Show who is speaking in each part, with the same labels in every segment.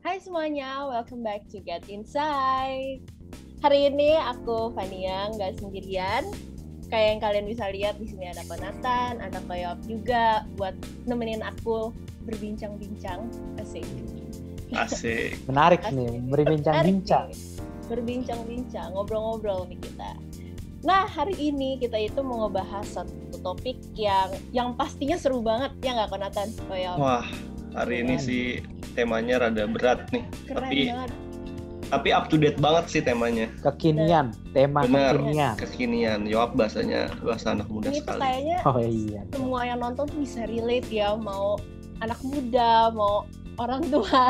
Speaker 1: Hai semuanya, welcome back to Get Inside. Hari ini aku Fania nggak sendirian. Kayak yang kalian bisa lihat di sini ada Konatan, ada Koyop juga buat nemenin aku berbincang-bincang. Asik.
Speaker 2: Menarik
Speaker 1: Asik.
Speaker 2: nih, berbincang-bincang.
Speaker 1: Berbincang-bincang, ngobrol-ngobrol nih kita. Nah, hari ini kita itu mau ngebahas satu topik yang pastinya seru banget, ya nggak Konatan, Koyop?
Speaker 3: Wah, hari ini sih temanya rada berat nih.
Speaker 1: Keren banget.
Speaker 3: Tapi up to date banget sih temanya.
Speaker 2: Kekinian, tema
Speaker 3: Bener,
Speaker 2: kekinian.
Speaker 3: kekinian. Yoap bahasa anak muda
Speaker 1: Ini tuh
Speaker 3: sekali.
Speaker 1: kayaknya
Speaker 2: Oh iya.
Speaker 1: semua yang nonton tuh bisa relate ya, mau anak muda, mau orang tua.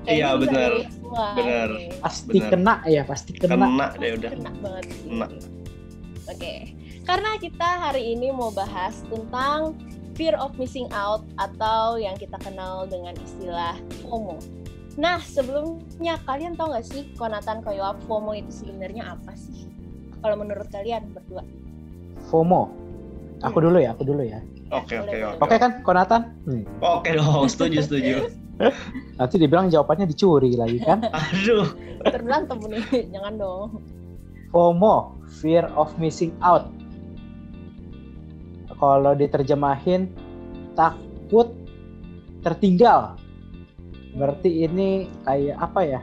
Speaker 3: Iya,
Speaker 1: Kayaknya bisa
Speaker 3: bener.
Speaker 1: relate semua
Speaker 3: Bener.
Speaker 1: nih.
Speaker 2: Pasti
Speaker 3: Bener.
Speaker 2: kena ya, pasti kena.
Speaker 3: Kena deh udah.
Speaker 1: Kena banget sih.
Speaker 3: Kena.
Speaker 1: Oke. Karena kita hari ini mau bahas tentang fear of missing out atau yang kita kenal dengan istilah FOMO. Nah, sebelumnya kalian tahu nggak sih, Konatan, Koyoap, FOMO itu sebenarnya apa sih? Kalau menurut kalian berdua?
Speaker 2: FOMO. Aku dulu ya.
Speaker 3: Oke.
Speaker 2: Oke kan, Konatan?
Speaker 3: Oke dong, setuju.
Speaker 2: Nanti dibilang jawabannya dicuri lagi kan?
Speaker 3: Aduh.
Speaker 1: Terberantem nih, jangan dong.
Speaker 2: FOMO, fear of missing out. Kalau diterjemahin, takut tertinggal. Berarti ini kayak apa ya?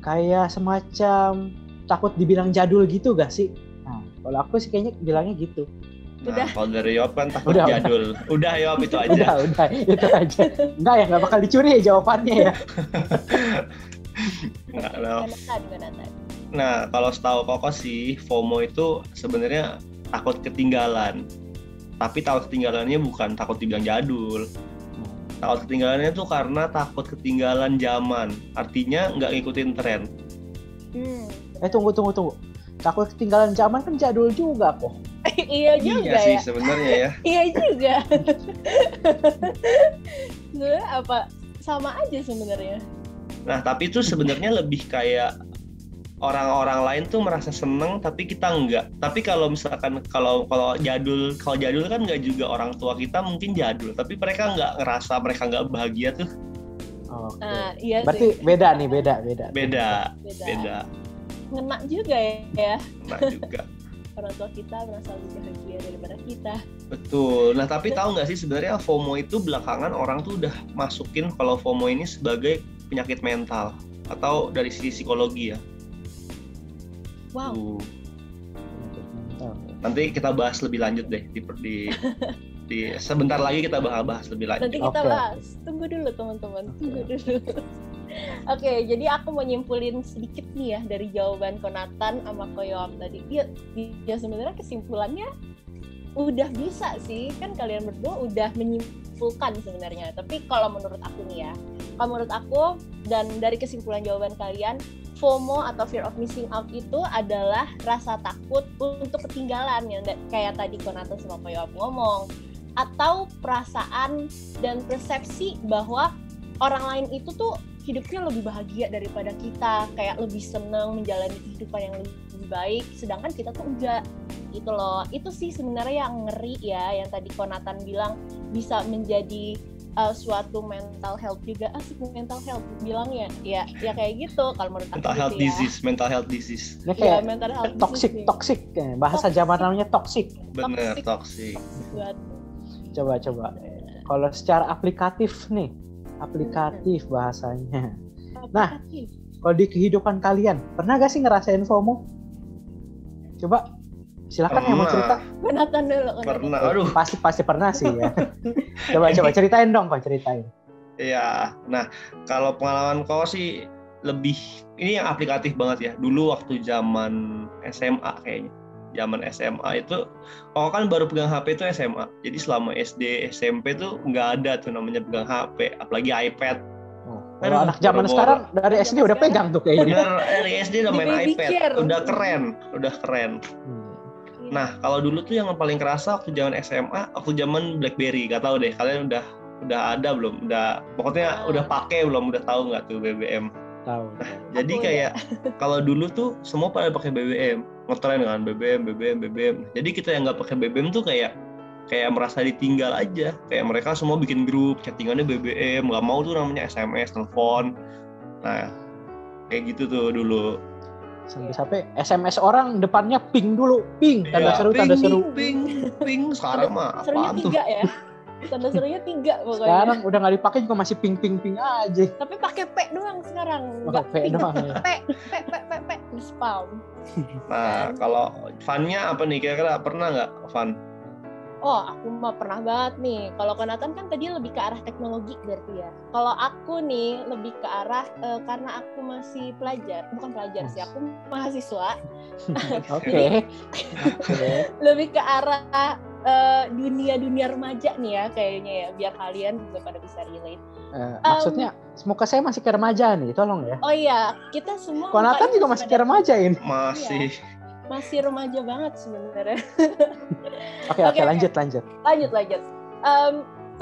Speaker 2: Kayak semacam takut dibilang jadul gitu gak sih? Nah, kalau aku sih kayaknya bilangnya gitu.
Speaker 1: Udah.
Speaker 3: Nah, kalau dari Yoap kan takut
Speaker 2: Udah.
Speaker 3: jadul. Udah Yoap itu aja.
Speaker 2: Udah, itu aja. Enggak ya, nggak bakal dicuri ya jawabannya ya.
Speaker 1: Konatan.
Speaker 3: Nah, kalau setahu Koko sih, FOMO itu sebenarnya takut ketinggalan. Tapi takut ketinggalannya bukan takut dibilang jadul. Takut ketinggalannya tuh karena takut ketinggalan zaman. Artinya nggak ngikutin tren.
Speaker 2: Tunggu. Takut ketinggalan zaman kan jadul juga kok.
Speaker 1: Iya juga
Speaker 3: Iya sih
Speaker 1: ya.
Speaker 3: sebenarnya ya.
Speaker 1: Iya juga. Sebenarnya apa? Sama aja sebenarnya.
Speaker 3: Nah, tapi itu sebenarnya lebih kayak orang-orang lain tuh merasa seneng tapi kita enggak. Tapi kalau misalkan kalau jadul kan enggak juga, orang tua kita mungkin jadul tapi mereka enggak ngerasa mereka enggak bahagia tuh.
Speaker 2: Oke.
Speaker 1: Iya
Speaker 2: Berarti
Speaker 1: sih.
Speaker 2: beda nih, beda.
Speaker 1: Beda. Ngena juga ya.
Speaker 3: Nah juga.
Speaker 1: Orang tua kita merasa lebih bahagia daripada kita.
Speaker 3: Betul. Nah, tapi tahu nggak sih sebenarnya FOMO itu belakangan orang tuh udah masukin kalau FOMO ini sebagai penyakit mental atau dari sisi psikologi ya.
Speaker 1: Wow.
Speaker 3: Nanti kita bahas lebih lanjut deh di sebentar lagi kita bahas lebih lanjut.
Speaker 1: Nanti kita
Speaker 2: Oke.
Speaker 1: bahas. Tunggu dulu teman-teman. Tunggu dulu. Oke, jadi aku mau nyimpulin sedikit nih ya dari jawaban Konatan sama Koyoap tadi. Ya sebenarnya kesimpulannya udah bisa sih, kan kalian berdua udah menyimpulkan sebenarnya. Tapi kalau menurut aku nih ya, kalau menurut aku dan dari kesimpulan jawaban kalian, FOMO atau fear of missing out itu adalah rasa takut untuk ketinggalan yang kayak tadi Konatan sama Koyoap ngomong, atau perasaan dan persepsi bahwa orang lain itu tuh hidupnya lebih bahagia daripada kita, kayak lebih seneng menjalani kehidupan yang lebih baik, sedangkan kita tuh enggak gitu loh. Itu sih sebenarnya yang ngeri ya, yang tadi Konatan bilang bisa menjadi suatu mental health juga. Asik mental health bilangnya ya kayak gitu kalau menurut aku
Speaker 3: mental health disease.
Speaker 2: Ini kayak
Speaker 1: mental health
Speaker 2: toxic. Bahasa zaman namanya toxic.
Speaker 3: Bener, toxic.
Speaker 2: Coba. Kalau secara aplikatif bahasanya. Nah, kalau di kehidupan kalian, pernah gak sih ngerasain FOMO? Coba, silakan yang mau cerita.
Speaker 1: Konatan dulu.
Speaker 3: Pernah, aduh.
Speaker 2: Pasti pernah sih ya. Coba ceritain dong, Pak, ceritain.
Speaker 3: Iya, nah kalau pengalaman kau sih lebih, ini yang aplikatif banget ya. Dulu waktu zaman SMA kayaknya. Zaman SMA itu, kau kan baru pegang HP itu SMA. Jadi selama SD, SMP tuh nggak ada tuh namanya pegang HP, apalagi iPad.
Speaker 2: Kalau anak zaman sekarang dari SD udah pegang tuh kayaknya.
Speaker 3: Bener, dari SD udah main iPad, udah keren. Nah, kalau dulu tuh yang paling kerasa waktu zaman SMA, waktu zaman BlackBerry, gak tahu deh kalian udah ada belum? Pokoknya udah pakai belum? Udah tahu nggak tuh BBM?
Speaker 2: Tahu.
Speaker 3: Nah, jadi kayak kalau dulu tuh semua pada pakai BBM, ngetren kan BBM. Jadi kita yang nggak pakai BBM tuh kayak kayak merasa ditinggal aja. Kayak mereka semua bikin grup, chattingannya BBM, nggak mau tuh namanya SMS, telepon. Nah, kayak gitu tuh dulu.
Speaker 2: Sampai SMS orang depannya ping dulu, ping, tanda seru,
Speaker 3: ping,
Speaker 2: tanda seru.
Speaker 3: Ping. Sekarang mah
Speaker 1: serunya
Speaker 3: apaan tuh?
Speaker 1: 3 ya. Tanda serunya 3 pokoknya.
Speaker 2: Sekarang udah nggak dipakai juga masih ping aja.
Speaker 1: Tapi pakai P doang sekarang.
Speaker 2: Enggak P doang ya.
Speaker 1: P di spam.
Speaker 3: Nah, kalau fun-nya apa nih? Kira-kira pernah nggak fun?
Speaker 1: Oh, aku mah pernah banget nih. Kalau Konatan kan tadi lebih ke arah teknologi berarti ya. Kalau aku nih lebih ke arah karena aku masih pelajar, bukan pelajar sih, aku mahasiswa.
Speaker 2: Oke.
Speaker 1: Lebih ke arah dunia remaja nih ya kayaknya ya, biar kalian juga pada bisa relate.
Speaker 2: Maksudnya muka saya masih ke remaja nih, tolong ya.
Speaker 1: Oh iya, kita semua
Speaker 2: Konatan juga masih ke remaja ini.
Speaker 1: Masih remaja banget sebenarnya.
Speaker 2: Oke, lanjut.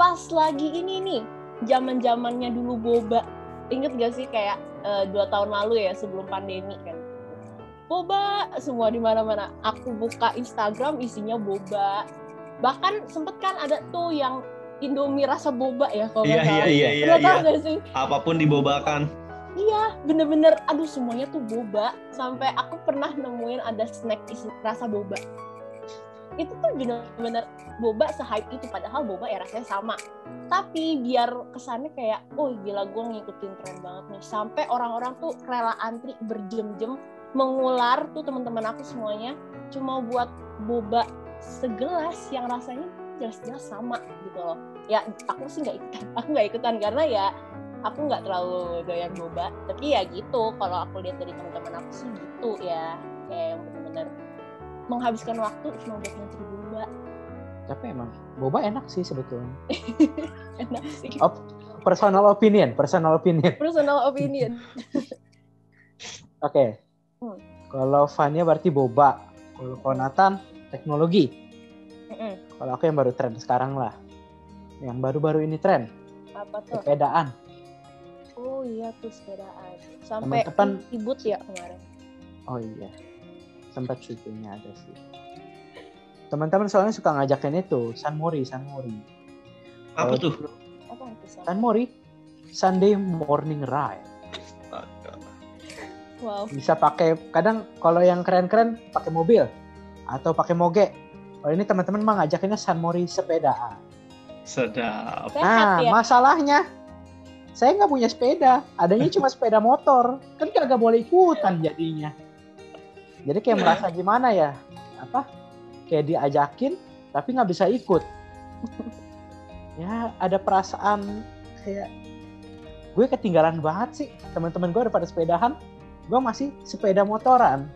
Speaker 1: Pas lagi ini nih, zaman-zamannya dulu boba. Ingat gak sih kayak 2 tahun lalu ya, sebelum pandemi kan. Boba semua di mana-mana. Aku buka Instagram isinya boba. Bahkan sempet kan ada tuh yang Indomie rasa boba ya kalau nggak salah.
Speaker 3: Iya.
Speaker 1: Tahu gak sih?
Speaker 3: Apapun dibobakan.
Speaker 1: Iya, bener-bener, aduh semuanya tuh boba. Sampai aku pernah nemuin ada snack isi rasa boba. Itu tuh bener-bener boba se-hype itu, padahal boba ya rasanya sama. Tapi biar kesannya kayak, oh gila gue ngikutin tren banget nih. Sampai orang-orang tuh rela antri berjam-jam, mengular tuh teman-teman aku semuanya, cuma buat boba segelas yang rasanya jelas-jelas sama gitu loh. Ya aku sih nggak ikutan karena ya aku nggak terlalu doyan boba, tapi ya gitu. Kalau aku lihat dari teman-teman aku sih gitu ya, kayak yang benar-benar menghabiskan waktu cuma buat ngantri boba.
Speaker 2: Tapi emang boba enak sih sebetulnya.
Speaker 1: Enak sih.
Speaker 2: Personal opinion. Oke. Kalau Fania berarti boba. Kalau Konatan teknologi. Kalau aku yang baru tren sekarang lah. Yang baru-baru ini tren.
Speaker 1: Apa tuh?
Speaker 2: Sepedaan.
Speaker 1: Oh iya tuh sepedaan. Sampai ribut ya kemarin.
Speaker 2: Oh iya. Sempat syutingnya ada sih. Teman-teman soalnya suka ngajakin itu Sunmori.
Speaker 3: Apa tuh?
Speaker 1: Apa itu?
Speaker 2: Sunmori. Sunday morning ride.
Speaker 1: Wow.
Speaker 2: Bisa pakai, kadang kalau yang keren-keren pakai mobil atau pakai moge. Kalau ini teman-teman mah ngajakinnya Sunmori sepedaan.
Speaker 3: Sedap.
Speaker 1: Sehat, ya?
Speaker 2: Masalahnya saya nggak punya sepeda, adanya cuma sepeda motor, kan kagak boleh ikutan jadinya. Jadi kayak merasa gimana ya, kayak diajakin tapi nggak bisa ikut. Ya ada perasaan kayak gue ketinggalan banget sih, teman-teman gue udah pada sepedahan, gue masih sepeda motoran.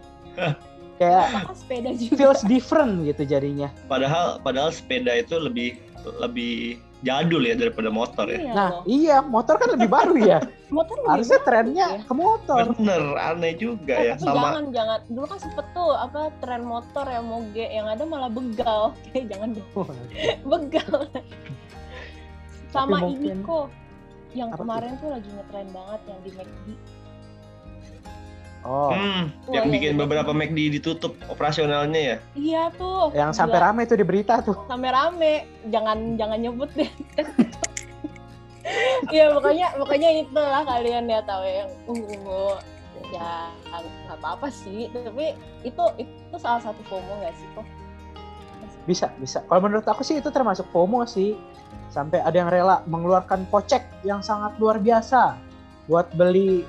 Speaker 2: Kayak
Speaker 1: sepeda juga.
Speaker 2: Feels different gitu jadinya.
Speaker 3: Padahal sepeda itu lebih jadul ya daripada motor ya.
Speaker 2: Iya, motor kan lebih baru ya.
Speaker 1: Motor
Speaker 2: harusnya trennya ke motor.
Speaker 3: Bener, aneh juga ya.
Speaker 1: Sama. Jangan. Dulu kan sempet tuh tren motor ya moge, yang ada malah begal. Jangan deh. Begal. Sama ini kok, yang kemarin tuh lagi ngetren banget yang di McD.
Speaker 3: Yang bikin beberapa McD ditutup operasionalnya ya?
Speaker 1: Iya tuh.
Speaker 2: Yang sampai rame tuh di berita tuh.
Speaker 1: Sampai rame, jangan nyebut deh. Iya pokoknya itulah kalian ya tahu yang ya nggak apa-apa sih, tapi itu salah satu FOMO nggak sih kok?
Speaker 2: Bisa. Kalau menurut aku sih itu termasuk FOMO sih. Sampai ada yang rela mengeluarkan kocek yang sangat luar biasa buat beli.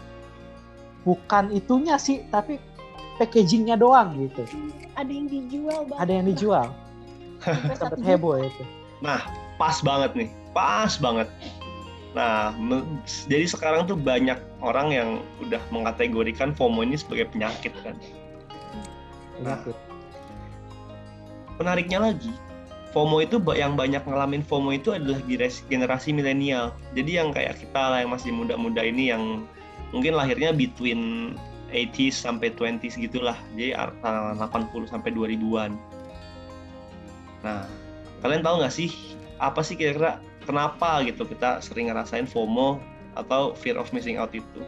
Speaker 2: Bukan itunya sih, tapi packagingnya doang gitu.
Speaker 1: Ada yang dijual bang.
Speaker 2: Ada yang dijual. Sampai heboh itu.
Speaker 3: Nah, pas banget. Nah, jadi sekarang tuh banyak orang yang udah mengkategorikan FOMO ini sebagai penyakit kan.
Speaker 2: Penyakit.
Speaker 3: Menariknya lagi, FOMO itu yang banyak ngalamin FOMO itu adalah generasi milenial. Jadi yang kayak kita lah yang masih muda-muda ini yang mungkin lahirnya between 80s sampai 20s gitulah. Jadi antara 80 sampai 2000-an. Nah, kalian tahu nggak sih apa sih kira-kira kenapa gitu kita sering ngerasain FOMO atau fear of missing out itu?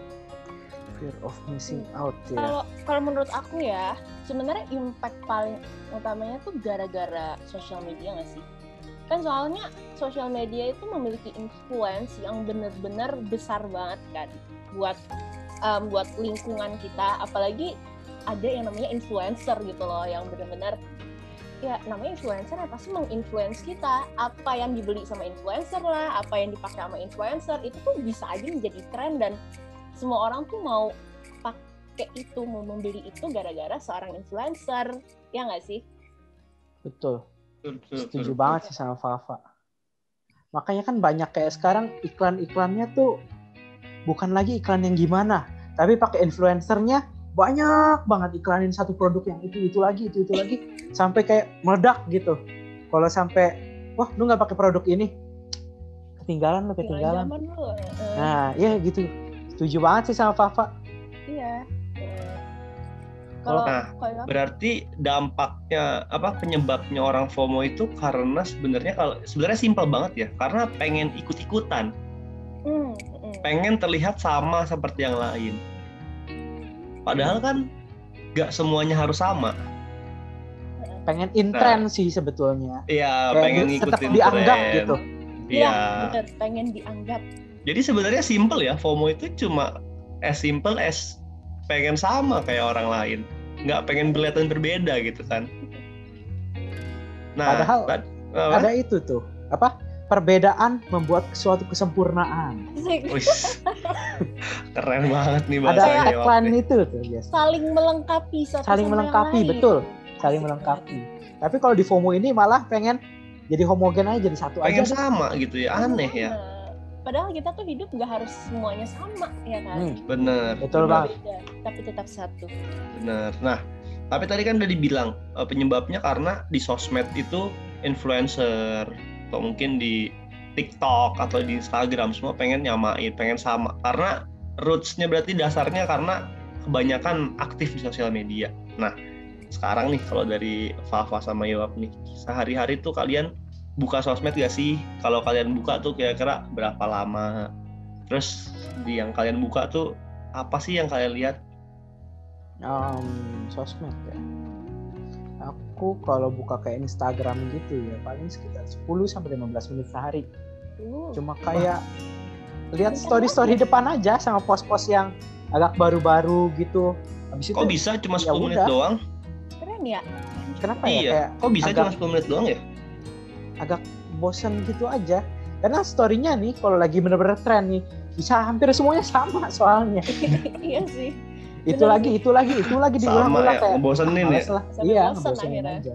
Speaker 2: Fear of missing out ya.
Speaker 1: Kalau menurut aku ya, sebenarnya impact paling utamanya tuh gara-gara sosial media nggak sih? Kan soalnya sosial media itu memiliki influence yang benar-benar besar banget kan buat lingkungan kita, apalagi ada yang namanya influencer gitu loh, yang benar-benar ya namanya influencer ya pasti menginfluence kita. Apa yang dibeli sama influencer lah, apa yang dipakai sama influencer itu tuh bisa aja menjadi tren, dan semua orang tuh mau pakai itu, mau membeli itu gara-gara seorang influencer, ya nggak sih?
Speaker 2: Betul. Setuju banget sih sama Fafa. Makanya kan banyak kayak sekarang iklan-iklannya tuh bukan lagi iklan yang gimana, tapi pakai influencernya banyak banget iklanin satu produk yang itu lagi, itu lagi, sampai kayak meledak gitu. Kalau sampai, wah lu nggak pakai produk ini, ketinggalan. Nah, iya gitu. Setuju banget sih sama Fafa.
Speaker 1: Iya.
Speaker 3: Nah, berarti dampaknya penyebabnya orang FOMO itu karena sebenarnya simpel banget ya, karena pengen ikut-ikutan, pengen terlihat sama seperti yang lain. Padahal kan nggak semuanya harus sama.
Speaker 2: Pengen in trend sih sebetulnya.
Speaker 3: Iya, pengen ngikutin
Speaker 2: dianggap
Speaker 3: tren.
Speaker 2: Gitu.
Speaker 1: Iya, benar, pengen dianggap.
Speaker 3: Jadi sebenarnya simple ya, FOMO itu cuma as simple as pengen sama kayak orang lain, nggak pengen kelihatan berbeda gitu kan. Nah,
Speaker 2: padahal ada itu tuh perbedaan membuat suatu kesempurnaan. Keren banget nih bahasanya. Ada tagline itu tuh biasa.
Speaker 1: Saling melengkapi satu
Speaker 2: saling
Speaker 1: sama
Speaker 2: melengkapi,
Speaker 1: yang lain.
Speaker 2: Betul. Saling melengkapi. Tapi kalau di FOMO ini malah pengen jadi homogen aja, jadi satu
Speaker 3: pengen
Speaker 2: aja.
Speaker 3: Pengen sama gitu ya, aneh ya.
Speaker 1: Padahal kita tuh hidup nggak harus semuanya sama, ya kan?
Speaker 3: Bener.
Speaker 2: Betul banget.
Speaker 1: Tapi tetap satu.
Speaker 3: Bener. Nah, tapi tadi kan udah dibilang penyebabnya karena di sosmed itu influencer, atau mungkin di TikTok atau di Instagram semua pengen nyamain, pengen sama. Karena roots-nya berarti dasarnya karena kebanyakan aktif di sosial media. Nah, sekarang nih kalau dari Fafa sama Yoap nih, sehari-hari tuh kalian buka sosmed gak sih? Kalau kalian buka tuh kira-kira berapa lama? Terus di yang kalian buka tuh apa sih yang kalian lihat?
Speaker 2: Sosmed ya. Aku kalau buka kayak Instagram gitu ya paling sekitar 10-15 menit sehari. Cuma kayak lihat story-story depan aja sama post-post yang agak baru-baru gitu. Habis itu
Speaker 3: kok bisa cuma 10 menit doang?
Speaker 1: Keren ya?
Speaker 2: Kenapa
Speaker 3: ya?
Speaker 2: Kayak
Speaker 3: kok bisa cuma 10 menit doang ya?
Speaker 2: Agak bosan gitu aja. Karena story-nya nih kalau lagi bener-bener tren nih bisa hampir semuanya sama soalnya.
Speaker 1: Iya sih.
Speaker 2: itu lagi diulang-ulang
Speaker 3: ya,
Speaker 2: kayak
Speaker 3: ngebosenin ya?
Speaker 2: Iya, ngebosenin aja.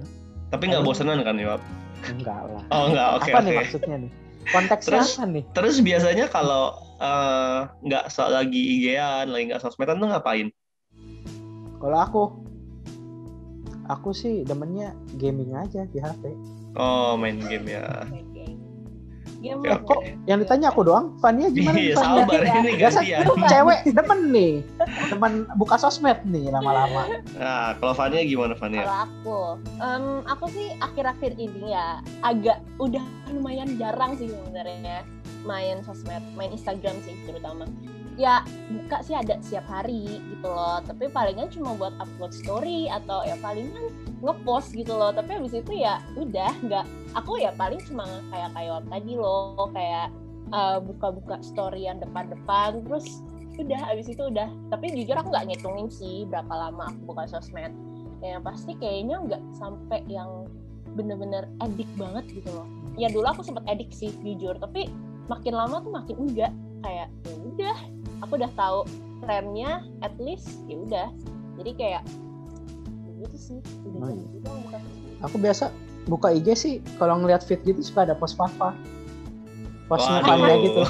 Speaker 3: Tapi nggak bosenan kan, Yoap?
Speaker 2: Enggak lah.
Speaker 3: Oh enggak, oke.
Speaker 2: Apa nih maksudnya nih? Konteksnya apa nih?
Speaker 3: Terus biasanya kalau nggak lagi IG-an, lagi nggak sosmedan tuh ngapain?
Speaker 2: Kalau aku sih demennya gaming aja di HP.
Speaker 3: Oh, main game ya.
Speaker 2: Kok yang ditanya aku doang? Fania gimana?
Speaker 3: Iya, sabar ini gantian.
Speaker 2: Cewek demen nih. Demen buka sosmed nih lama-lama.
Speaker 3: Nah, kalau Fania gimana, Fania?
Speaker 1: Kalau aku sih akhir-akhir ini ya agak udah lumayan jarang sih sebenarnya main sosmed, main Instagram sih terutama. Ya buka sih ada setiap hari gitu loh, tapi palingan cuma buat upload story atau ya palingan ngepost gitu loh. Tapi habis itu ya udah nggak, aku ya paling cuma kayak tadi loh, kayak buka-buka story yang depan-depan terus udah, habis itu udah. Tapi jujur aku nggak ngitungin sih berapa lama aku buka sosmed. Ya pasti kayaknya nggak sampai yang bener-bener edik banget gitu loh. Ya dulu aku sempet edik sih jujur, tapi makin lama tuh makin enggak, kayak ya udah aku udah tahu trennya, at least ya udah. Jadi kayak gitu sih. Udah juga buka.
Speaker 2: Aku biasa buka IG sih kalau ngeliat feed gitu suka ada post Fafa. Postnya Fania gitu.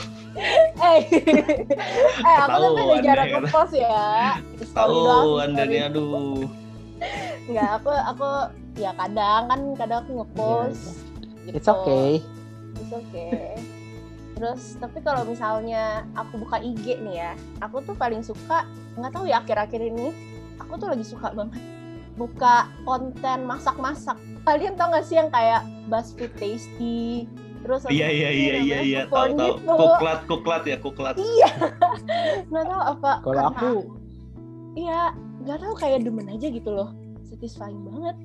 Speaker 1: Aku tapi udah jarang nge-post ya.
Speaker 3: Tahu Anda nih, aduh.
Speaker 1: Enggak, aku ya kadang aku nge-post.
Speaker 2: Gitu. It's okay.
Speaker 1: Terus tapi kalau misalnya aku buka IG nih ya, aku tuh paling suka, nggak tahu ya akhir-akhir ini aku tuh lagi suka banget buka konten masak-masak. Kalian tau nggak sih yang kayak BuzzFeed Tasty, terus
Speaker 3: iya tahu
Speaker 1: gitu.
Speaker 3: kuklat.
Speaker 1: Iya. Nggak tahu apa.
Speaker 2: Kalau aku
Speaker 1: iya nggak tahu, kayak demen aja gitu loh, satisfying banget.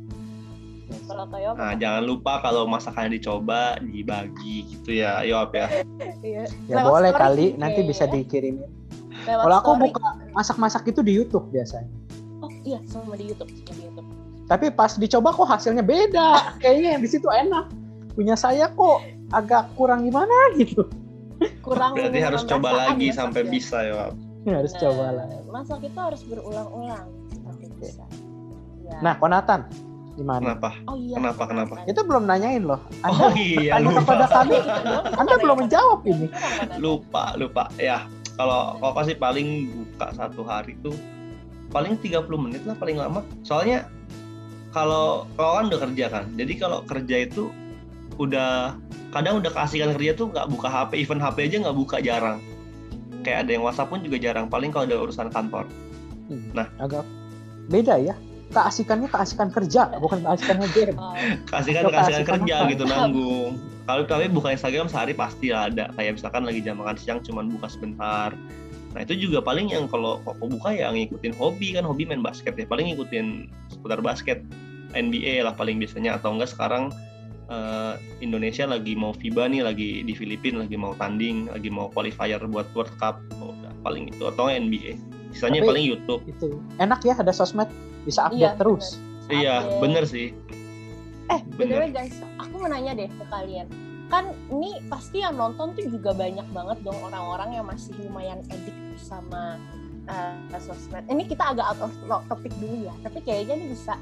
Speaker 1: Kalau Koyo
Speaker 3: Nah, jangan lupa kalau masakan dicoba dibagi gitu ya, Yop ya.
Speaker 1: iya.
Speaker 2: Ya
Speaker 1: Lewat
Speaker 2: boleh
Speaker 1: story
Speaker 2: kali,
Speaker 1: sih
Speaker 2: nanti bisa
Speaker 1: kayaknya.
Speaker 2: dikirimin.
Speaker 1: Lewat
Speaker 2: Kalau aku
Speaker 1: story.
Speaker 2: buka masak-masak itu di YouTube biasanya.
Speaker 1: Oh iya, sama di YouTube.
Speaker 2: Tapi pas dicoba kok hasilnya beda. Kayaknya yang di situ enak. Punya saya kok agak kurang gimana gitu.
Speaker 1: Kurang
Speaker 3: Berarti harus coba
Speaker 1: perasaan
Speaker 3: lagi
Speaker 1: masak
Speaker 3: sampai
Speaker 1: ya.
Speaker 3: bisa, Yop.
Speaker 2: Harus
Speaker 1: Bener.
Speaker 2: coba lah.
Speaker 1: Masak itu harus berulang-ulang sampai
Speaker 2: Oke.
Speaker 1: bisa. Ya.
Speaker 2: Nah, Konatan gimana?
Speaker 3: Kenapa?
Speaker 1: Oh iya.
Speaker 3: Kenapa?
Speaker 2: Itu belum nanyain loh.
Speaker 3: Oh iya,
Speaker 2: Tanya
Speaker 3: lupa.
Speaker 2: kepada kami. Anda belum menjawab ini.
Speaker 3: Lupa. Ya, kalau kok sih paling buka satu hari tuh paling 30 menit lah paling lama. Soalnya kalau kan udah kerja kan. Jadi kalau kerja itu kadang udah keasikan kerja tuh nggak buka HP, even HP aja nggak buka jarang. Kayak ada yang WhatsApp pun juga jarang, paling kalau ada urusan kantor. Nah,
Speaker 2: agak beda ya. Keasikannya keasikan kerja, bukan keasikan game.
Speaker 3: keasikan kerja
Speaker 2: apa?
Speaker 3: gitu nanggung. Kalau tapi buka Instagram sehari pasti ada. Kayak misalkan lagi jam makan siang cuman buka sebentar. Nah itu juga paling yang kalau buka ya ngikutin hobi kan, hobi main basket ya. Paling ngikutin seputar basket, NBA lah paling biasanya, atau enggak sekarang Indonesia lagi mau FIBA nih, lagi di Filipina, lagi mau tanding, lagi mau qualifier buat World Cup. Udah, paling itu, atau NBA. Sisanya
Speaker 2: Tapi
Speaker 3: paling YouTube.
Speaker 2: Itu enak ya, ada sosmed bisa update
Speaker 1: Iya,
Speaker 2: terus.
Speaker 3: Iya, bener sih.
Speaker 1: Bener guys, aku mau nanya deh ke kalian. Kan ini pasti yang nonton tuh juga banyak banget dong orang-orang yang masih lumayan edik sama sosmed. Ini kita agak out of topic dulu ya, tapi kayaknya ini bisa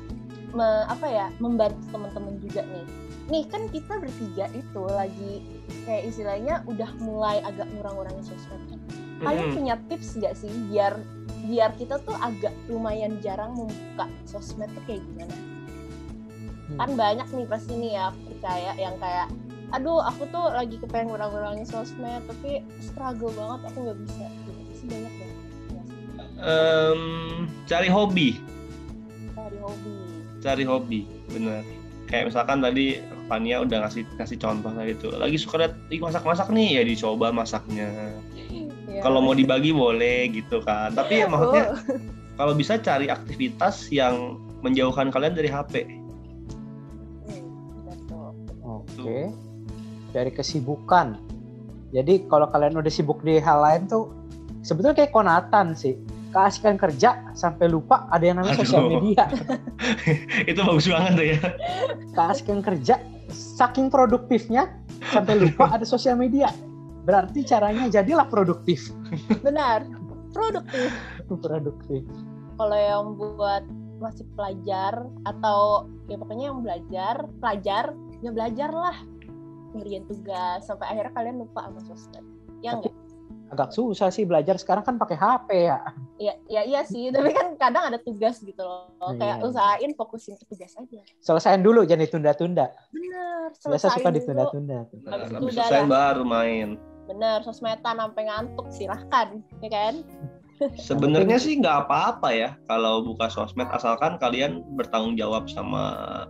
Speaker 1: membantu teman-teman juga nih. Nih kan kita bertiga itu lagi kayak istilahnya udah mulai agak ngurang-ngurangin sosmed kan. Kalian punya tips nggak sih biar kita tuh agak lumayan jarang membuka sosmed tuh kayak gimana? Kan banyak nih pasti nih ya, percaya yang kayak aduh aku tuh lagi kepengen ngurang-ngurangin sosmed tapi struggle banget, aku nggak bisa. Pasti banyak ya.
Speaker 3: Cari hobi.
Speaker 1: Cari hobi.
Speaker 3: Bener. Kayak misalkan tadi Fania udah ngasih contoh tadi tuh, lagi suka lihat masak-masak nih, ya dicoba masaknya.
Speaker 1: Ya.
Speaker 3: Kalau mau dibagi boleh gitu kan. Tapi ya maksudnya kalau bisa cari aktivitas yang menjauhkan kalian dari HP.
Speaker 2: Oke. Dari kesibukan. Jadi kalau kalian udah sibuk di hal lain tuh sebetulnya kayak Konatan sih. Keasikan kerja sampai lupa ada yang namanya sosial media.
Speaker 3: Itu bagus banget tuh ya.
Speaker 2: Keasikan kerja saking produktifnya sampai lupa ada sosial media. Berarti caranya jadilah produktif.
Speaker 1: Benar, produktif.
Speaker 2: Produktif.
Speaker 1: Kalau yang buat masih pelajar atau ya pokoknya yang pelajar ya belajarlah, berikan tugas sampai akhirnya kalian lupa sama sosmed. Ya enggak?
Speaker 2: Agak susah sih belajar sekarang kan pakai HP ya.
Speaker 1: Iya sih, tapi kan kadang ada tugas gitu loh. Kayak usahain fokusin ke tugas aja.
Speaker 2: Selesaiin dulu, jangan ditunda-tunda.
Speaker 1: Bener,
Speaker 2: Biasa suka
Speaker 1: dulu.
Speaker 2: ditunda-tunda.
Speaker 3: Habis selesai baru main.
Speaker 1: Bener, sosmedan sampai ngantuk silahkan, ya kan?
Speaker 3: Sebenarnya sih nggak apa-apa ya kalau buka sosmed, asalkan kalian bertanggung jawab sama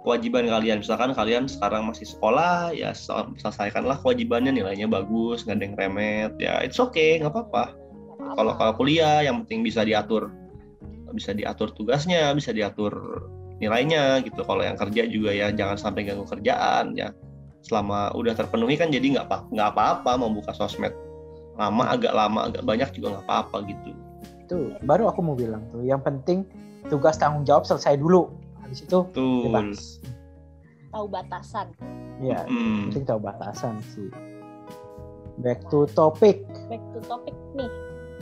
Speaker 3: kewajiban kalian. Misalkan kalian sekarang masih sekolah, ya selesaikanlah kewajibannya, nilainya bagus, nggak ada yang remet, ya it's okay, nggak apa-apa. Kalau kuliah, yang penting bisa diatur tugasnya, bisa diatur nilainya gitu. Kalau yang kerja juga ya jangan sampai ganggu kerjaan ya. Selama udah terpenuhi kan, jadi nggak apa-apa mau buka sosmed agak lama agak banyak juga nggak apa-apa gitu.
Speaker 2: Tuh baru aku mau bilang tuh, yang penting tugas tanggung jawab selesai dulu. Habis itu bebas.
Speaker 1: Tahu batasan.
Speaker 2: Iya, penting tahu batasan sih. Back to topic
Speaker 1: nih.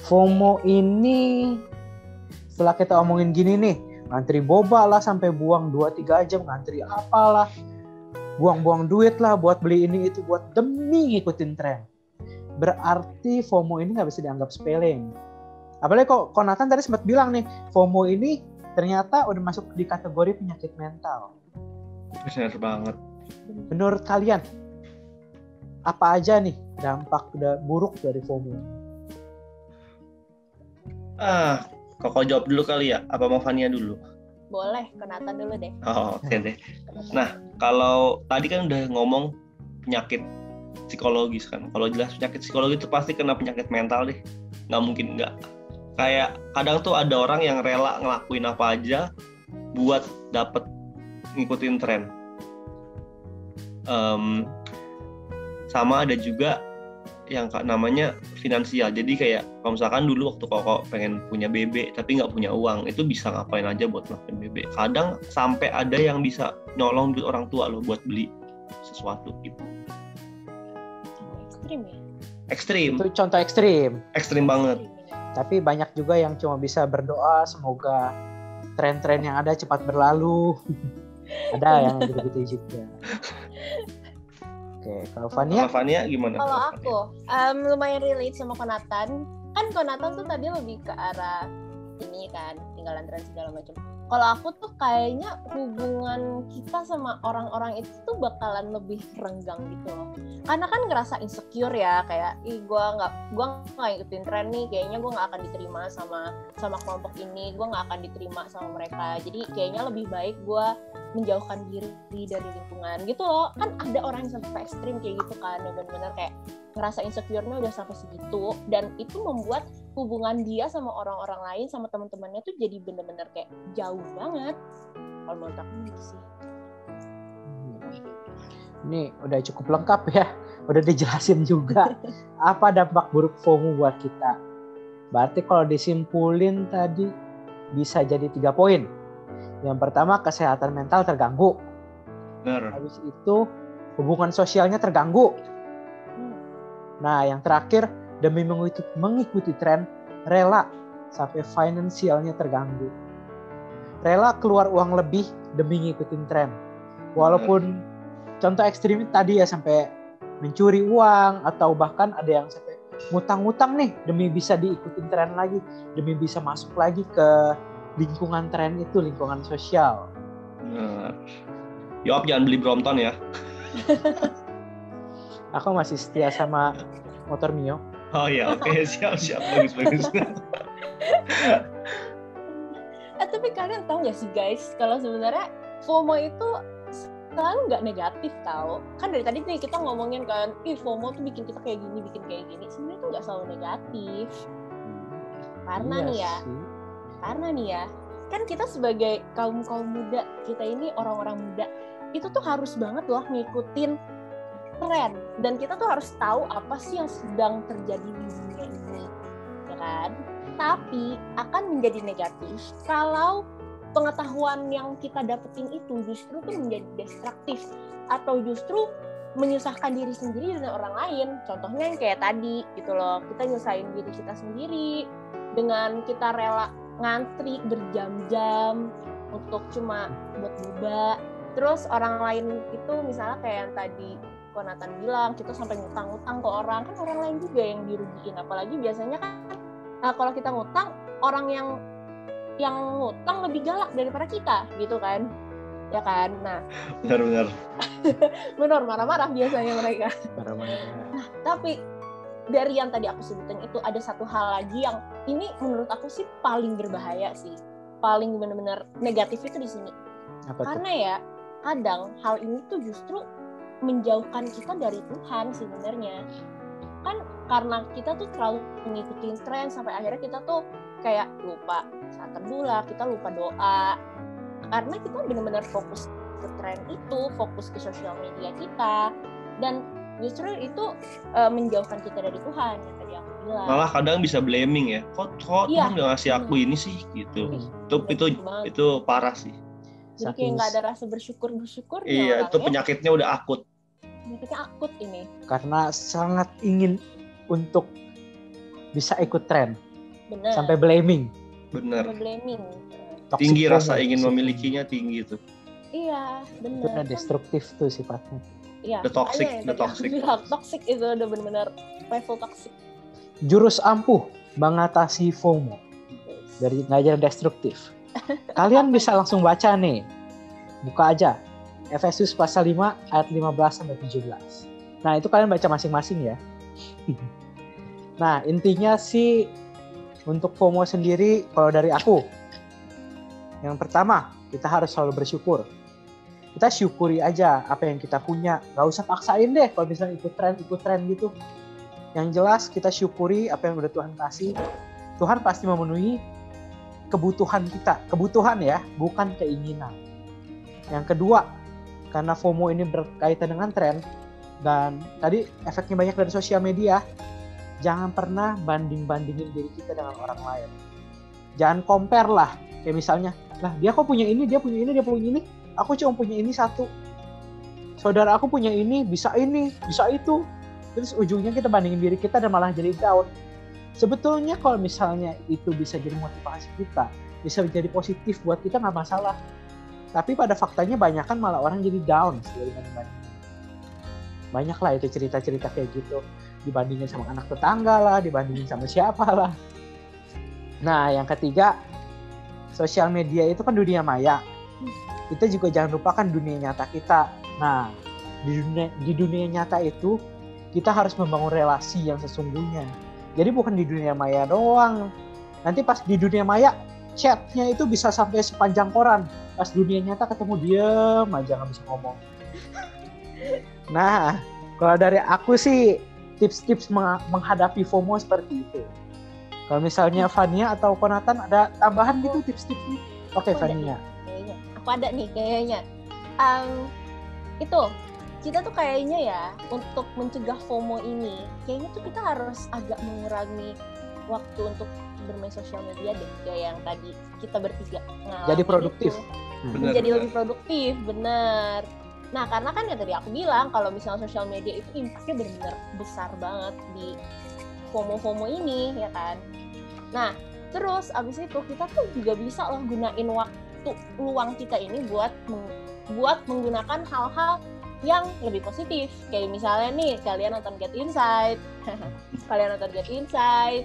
Speaker 2: FOMO ini setelah kita omongin gini nih, ngantri boba lah sampai buang 2-3 jam, ngantri apalah, buang-buang duit lah buat beli ini itu buat demi ngikutin tren. Berarti FOMO ini nggak bisa dianggap sepele. Apalagi kok Nathan tadi sempat bilang nih, FOMO ini ternyata udah masuk di kategori penyakit mental.
Speaker 3: Benar banget.
Speaker 2: Menurut kalian, apa aja nih dampak buruk dari FOMO?
Speaker 3: Koko jawab dulu kali ya? Apa mau Fania dulu?
Speaker 1: Boleh, Konatan dulu deh.
Speaker 3: Oke deh. Nah, kalau tadi kan udah ngomong penyakit psikologis kan. Kalau jelas penyakit psikologi itu pasti kena penyakit mental deh. Nggak mungkin nggak. Kayak kadang tuh ada orang yang rela ngelakuin apa aja buat dapet ngikutin tren. Sama ada juga yang namanya finansial. Jadi kayak kalau misalkan dulu waktu Koko pengen punya BB tapi nggak punya uang, itu bisa ngapain aja buat melakukan BB. Kadang sampai ada yang bisa nyolong duit orang tua lo buat beli sesuatu gitu.
Speaker 1: Ekstrim ya?
Speaker 3: Ekstrim.
Speaker 2: Itu contoh ekstrim.
Speaker 3: Ekstrim banget.
Speaker 2: Tapi banyak juga yang cuma bisa berdoa semoga tren-tren yang ada cepat berlalu. Ada yang gitu-gitu juga. Oke, kalau Fania
Speaker 3: gimana?
Speaker 1: Kalau aku lumayan relate sama Konatan. Kan Konatan tuh tadi lebih ke arah ini kan, tinggalan tren segala macam. Kalau aku tuh kayaknya hubungan kita sama orang-orang itu tuh bakalan lebih renggang gitu loh. Karena kan ngerasa insecure ya, kayak gue nggak ikutin tren nih, kayaknya gue nggak akan diterima sama kelompok ini, gue nggak akan diterima sama mereka. Jadi kayaknya lebih baik gue menjauhkan diri dari lingkungan gitu loh. Kan ada orang yang sampai ekstrim kayak gitu kan, yang benar-benar kayak ngerasa insecure-nya udah sampai segitu, dan itu membuat hubungan dia sama orang-orang lain, sama teman-temannya tuh jadi bener-bener kayak jauh banget. Kalau menurut aku gitu sih.
Speaker 2: Ini udah cukup lengkap ya, udah dijelasin juga apa dampak buruk FOMO buat kita. Berarti kalau disimpulin tadi bisa jadi 3 poin. Yang pertama, kesehatan mental terganggu.
Speaker 3: Benar.
Speaker 2: Habis itu hubungan sosialnya terganggu. Nah, yang terakhir, demi mengikuti tren, rela sampai finansialnya terganggu. Rela keluar uang lebih demi ngikutin tren. Walaupun contoh ekstrim tadi ya sampai mencuri uang, atau bahkan ada yang sampai ngutang-ngutang nih demi bisa diikutin tren lagi, demi bisa masuk lagi ke lingkungan tren itu, lingkungan sosial.
Speaker 3: Benar. Yop, jangan beli Brompton ya.
Speaker 2: Aku masih setia sama motor Mio.
Speaker 3: Oh ya, oke. Siap. Bagus.
Speaker 1: Tapi kalian tahu nggak sih guys, kalau sebenarnya FOMO itu selalu nggak negatif tau. Kan dari tadi nih kita ngomongin kan, FOMO tuh bikin kita kayak gini. Sebenarnya tuh nggak selalu negatif. Karena nih ya, kan kita sebagai kaum muda, kita ini orang-orang muda, itu tuh harus banget loh ngikutin tren, dan kita tuh harus tahu apa sih yang sedang terjadi di dunia ini, ya kan? Tapi akan menjadi negatif kalau pengetahuan yang kita dapetin itu justru tuh menjadi destruktif, atau justru menyusahkan diri sendiri dan orang lain. Contohnya yang kayak tadi gitu loh, kita nyusahin diri kita sendiri dengan kita rela ngantri berjam-jam untuk cuma buat boba. Terus orang lain itu misalnya kayak yang tadi Konatan bilang, kita sampai ngutang-ngutang ke orang, kan orang lain juga yang dirugiin. Apalagi biasanya kan kalau kita ngutang, orang yang ngutang lebih galak daripada kita gitu kan, ya kan? Nah, benar marah-marah biasanya mereka. Nah, tapi dari yang tadi aku sebutin itu ada satu hal lagi yang ini menurut aku sih paling berbahaya sih, paling benar-benar negatif itu di sini. Karena ya kadang hal ini tuh justru menjauhkan kita dari Tuhan sebenarnya. Kan karena kita tuh terlalu mengikuti tren sampai akhirnya kita tuh kayak lupa saat teduh lah, kita lupa doa. Karena kita benar-benar fokus ke tren itu, fokus ke sosial media kita, dan justru itu menjauhkan kita dari Tuhan yang tadi aku bilang. Malah
Speaker 3: kadang bisa blaming ya. Kok Tuhan nggak ngasih aku ini sih gitu. Itu parah sih.
Speaker 1: Jadi kayak nggak ada rasa bersyukur.
Speaker 3: Iya, itu penyakitnya udah akut.
Speaker 1: Penyakitnya akut ini.
Speaker 2: Karena sangat ingin untuk bisa ikut tren.
Speaker 1: Bener.
Speaker 2: Sampai blaming.
Speaker 3: Benar.
Speaker 1: Blaming.
Speaker 3: Tinggi rasa ingin memilikinya, tinggi itu.
Speaker 1: Iya, benar.
Speaker 2: Itu udah destruktif tuh sifatnya.
Speaker 1: Iya.
Speaker 3: The toxic.
Speaker 1: Toxic itu udah benar-benar level toxic.
Speaker 2: Jurus ampuh mengatasi FOMO dari ngajar destruktif. Kalian bisa langsung baca nih. Buka aja Efesus pasal 5 ayat 15 sampai 17. Nah, itu kalian baca masing-masing ya. Nah, intinya sih untuk FOMO sendiri kalau dari aku, yang pertama, kita harus selalu bersyukur. Kita syukuri aja apa yang kita punya. Gak usah paksain deh kalau misalnya ikut tren gitu. Yang jelas kita syukuri apa yang udah Tuhan kasih. Tuhan pasti memenuhi kebutuhan kita, kebutuhan ya, bukan keinginan. Yang kedua, karena FOMO ini berkaitan dengan tren dan tadi efeknya banyak dari sosial media, jangan pernah banding-bandingin diri kita dengan orang lain. Jangan compare lah, kayak misalnya, lah dia kok punya ini, dia punya ini, aku cuma punya ini satu. Saudara aku punya ini, bisa itu. Terus ujungnya kita bandingin diri kita dan malah jadi down. Sebetulnya kalau misalnya itu bisa jadi motivasi kita, bisa jadi positif buat kita nggak masalah. Tapi pada faktanya banyak kan malah orang jadi down dibanding-bandingin. Banyak lah itu cerita-cerita kayak gitu. Dibandingin sama anak tetangga lah, dibandingin sama siapa lah. Nah yang ketiga, sosial media itu kan dunia maya. Kita juga jangan lupakan dunia nyata kita. Nah di dunia nyata itu kita harus membangun relasi yang sesungguhnya. Jadi bukan di dunia maya doang. Nanti pas di dunia maya, chatnya itu bisa sampai sepanjang koran. Pas dunia nyata ketemu diem aja nggak bisa ngomong. Nah, kalau dari aku sih tips-tips menghadapi FOMO seperti itu. Kalau misalnya Fania atau Konatan ada tambahan gitu tips-tipsnya? Oke, Fania.
Speaker 1: Aku ada nih kayaknya. Itu kita tuh kayaknya ya untuk mencegah FOMO ini kayaknya tuh kita harus agak mengurangi waktu untuk bermain sosial media deh, kayak yang tadi kita bertiga ngalamin.
Speaker 2: Jadi produktif.
Speaker 1: Menjadi lebih produktif, bener. Nah karena kan ya tadi aku bilang kalau misalnya sosial media itu impactnya benar-benar besar banget di FOMO ini ya kan. Nah terus abis itu kita tuh juga bisa loh gunain waktu luang kita ini buat menggunakan hal-hal yang lebih positif. Kayak misalnya nih kalian nonton Get Insight,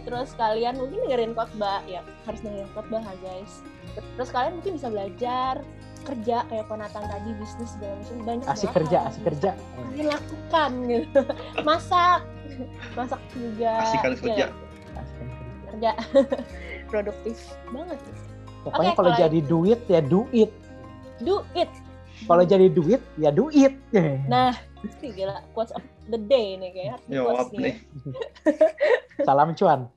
Speaker 1: terus kalian mungkin dengerin khotbah, ya harus dengerin khotbah guys. Terus kalian mungkin bisa belajar, kerja kayak Konatan tadi, bisnis segala macam, banyak
Speaker 2: asik kerja.
Speaker 1: Kalian lakukan gitu. Masak juga.
Speaker 3: Asik kali kerja.
Speaker 1: Kerja. Produktif banget.
Speaker 2: Pokoknya kalau jadi duit ya do it. Kalau jadi duit, ya do it.
Speaker 1: Nah, gila, quotes of the day nih kayaknya.
Speaker 3: Jawab nih.
Speaker 2: Salam cuan.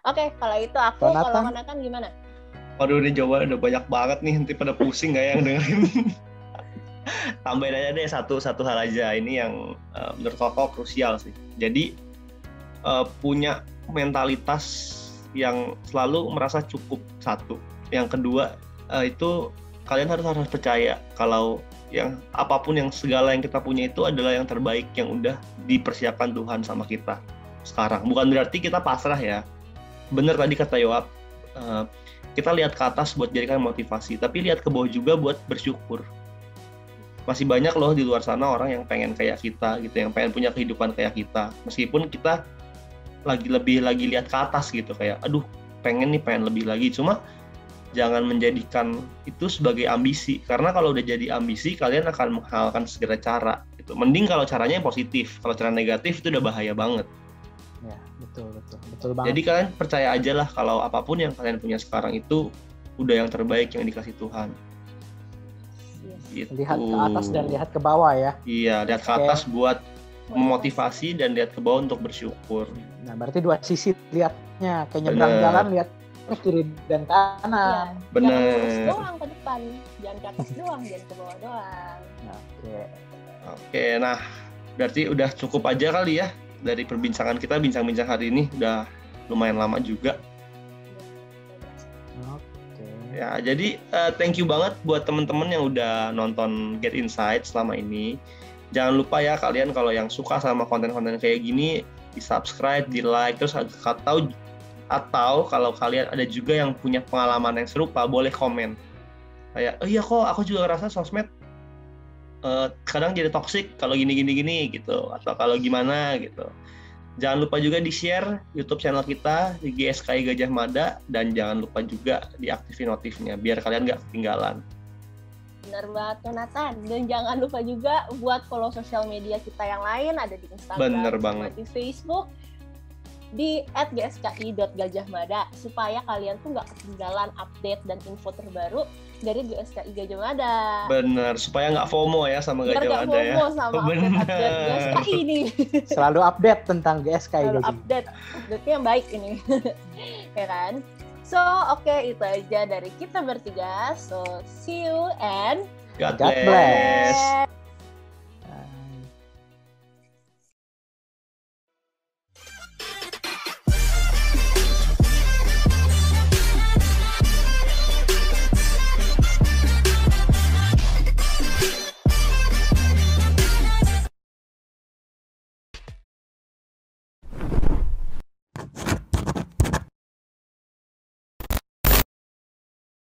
Speaker 1: Oke, kalau itu aku, kalau Konatan gimana?
Speaker 3: Waduh, ini jawaban udah banyak banget nih, nanti pada pusing nggak yang dengerin. Tambahin aja deh satu hal aja, ini yang menurut aku krusial sih. Jadi punya mentalitas yang selalu merasa cukup, satu. Yang kedua itu kalian harus percaya kalau yang apapun yang segala yang kita punya itu adalah yang terbaik yang udah dipersiapkan Tuhan sama kita sekarang. Bukan berarti kita pasrah ya. Bener tadi kata Yoap, kita lihat ke atas buat jadikan motivasi, tapi lihat ke bawah juga buat bersyukur. Masih banyak loh di luar sana orang yang pengen kayak kita gitu, yang pengen punya kehidupan kayak kita. Meskipun kita lagi lihat ke atas gitu, kayak aduh pengen lebih lagi. Cuma jangan menjadikan itu sebagai ambisi, karena kalau udah jadi ambisi kalian akan menghalalkan segala cara gitu. Mending kalau caranya yang positif, kalau cara negatif itu udah bahaya banget.
Speaker 2: Ya, betul banget.
Speaker 3: Jadi kalian percaya aja lah kalau apapun yang kalian punya sekarang itu udah yang terbaik yang dikasih Tuhan.
Speaker 2: Gitu. Lihat ke atas dan lihat ke bawah ya.
Speaker 3: Iya, lihat ke atas buat memotivasi dan lihat ke bawah untuk bersyukur.
Speaker 2: Nah, berarti dua sisi lihatnya, kayak nyebrang jalan lihat kiri dan kanan.
Speaker 1: Ya, bener. Jangan lurus doang ke depan, jangan ke atas doang, jangan ke bawah doang.
Speaker 3: Oke, nah berarti udah cukup aja kali ya dari perbincangan kita, bincang-bincang hari ini udah lumayan lama juga. Ya, jadi thank you banget buat teman-teman yang udah nonton Get Insight selama ini. Jangan lupa ya kalian kalau yang suka sama konten-konten kayak gini, di subscribe, di like, terus atau kalau kalian ada juga yang punya pengalaman yang serupa, boleh komen. Kayak, oh iya kok aku juga ngerasa sosmed kadang jadi toksik kalau gini gitu, atau kalau gimana gitu. Jangan lupa juga di-share YouTube channel kita di GSKI Gajah Mada, dan jangan lupa juga diaktifin notifnya biar kalian nggak ketinggalan.
Speaker 1: Benar banget Konatan, dan jangan lupa juga buat follow sosial media kita yang lain, ada di Instagram, di Facebook, di @gski.gajahmada, supaya kalian tuh nggak ketinggalan update dan info terbaru dari GSKI Gajah Mada.
Speaker 3: Bener, supaya nggak FOMO ya sama Gajah Mada ya.
Speaker 1: Biar nggak FOMO sama update GSKI ini.
Speaker 2: Selalu update tentang GSKI.
Speaker 1: Selalu update-nya yang baik ini. Ya kan? So, oke, itu aja dari kita bertiga. So, see you and
Speaker 3: God
Speaker 2: God
Speaker 3: bless.
Speaker 2: bless.